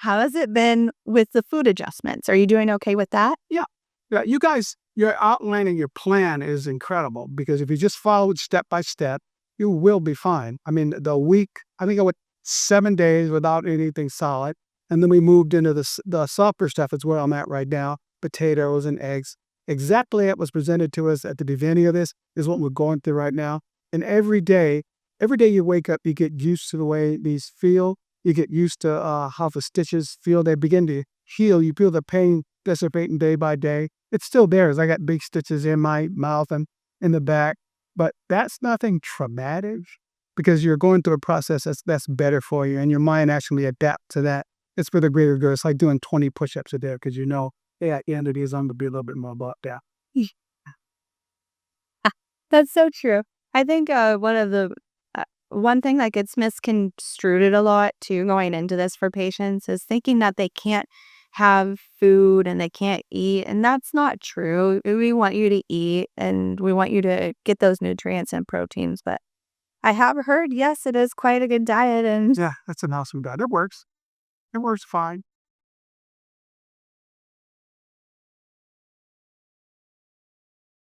How has it been with the food adjustments? Are you doing okay with that? Yeah. Yeah. You guys, your outlining your plan is incredible because if you just follow it step by step, you will be fine. I mean, the week, I think I went 7 days without anything solid. And then we moved into the softer stuff. It's where I'm at right now, potatoes and eggs. Exactly what was presented to us at the beginning of this is what we're going through right now. And every day you wake up, you get used to the way these feel. You get used to how the stitches feel. They begin to heal. You feel the pain dissipating day by day. It's still there as I got big stitches in my mouth and in the back, but that's nothing traumatic because you're going through a process that's better for you and your mind actually adapts to that. It's for the greater good. It's like doing 20 push-ups a day because hey, at the end of these, I'm going to be a little bit more bumped down. That's so true. I think one thing that gets misconstrued a lot too going into this for patients is thinking that they can't have food and they can't eat, and that's not true. We want you to eat and we want you to get those nutrients and proteins, but I have heard, yes, it is quite a good diet and Yeah, that's an awesome diet. It works. It works fine.